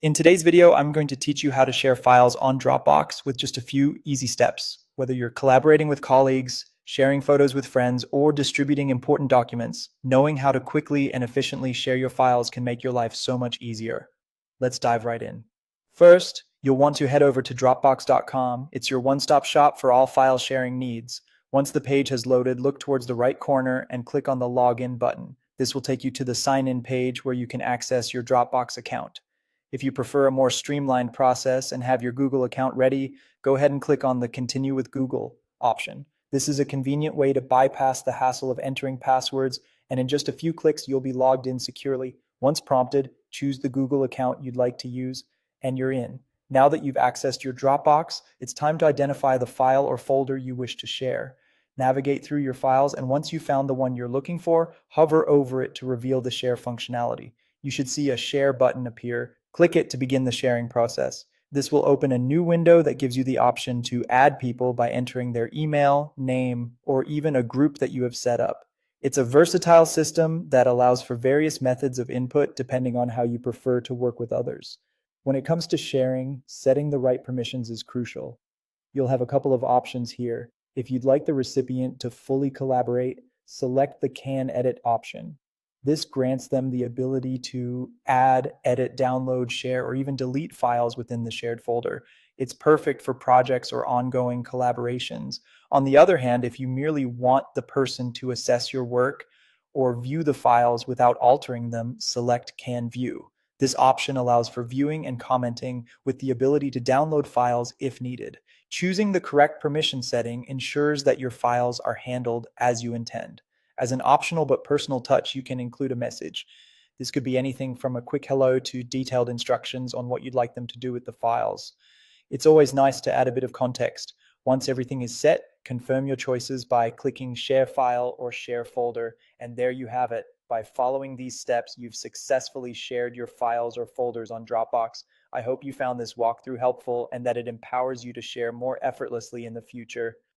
In today's video, I'm going to teach you how to share files on Dropbox with just a few easy steps. Whether you're collaborating with colleagues, sharing photos with friends, or distributing important documents, knowing how to quickly and efficiently share your files can make your life so much easier. Let's dive right in. First, you'll want to head over to Dropbox.com. It's your one-stop shop for all file sharing needs. Once the page has loaded, look towards the right corner and click on the Login button. This will take you to the Sign In page where you can access your Dropbox account. If you prefer a more streamlined process and have your Google account ready, go ahead and click on the Continue with Google option. This is a convenient way to bypass the hassle of entering passwords, and in just a few clicks, you'll be logged in securely. Once prompted, choose the Google account you'd like to use, and you're in. Now that you've accessed your Dropbox, it's time to identify the file or folder you wish to share. Navigate through your files, and once you've found the one you're looking for, hover over it to reveal the share functionality. You should see a Share button appear. Click it to begin the sharing process. This will open a new window that gives you the option to add people by entering their email, name, or even a group that you have set up. It's a versatile system that allows for various methods of input depending on how you prefer to work with others. When it comes to sharing, setting the right permissions is crucial. You'll have a couple of options here. If you'd like the recipient to fully collaborate, select the Can Edit option. This grants them the ability to add, edit, download, share, or even delete files within the shared folder. It's perfect for projects or ongoing collaborations. On the other hand, if you merely want the person to assess your work or view the files without altering them, select Can View. This option allows for viewing and commenting with the ability to download files if needed. Choosing the correct permission setting ensures that your files are handled as you intend. As an optional but personal touch, you can include a message. This could be anything from a quick hello to detailed instructions on what you'd like them to do with the files. It's always nice to add a bit of context. Once everything is set, confirm your choices by clicking Share File or Share Folder, and there you have it. By following these steps, you've successfully shared your files or folders on Dropbox. I hope you found this walkthrough helpful and that it empowers you to share more effortlessly in the future.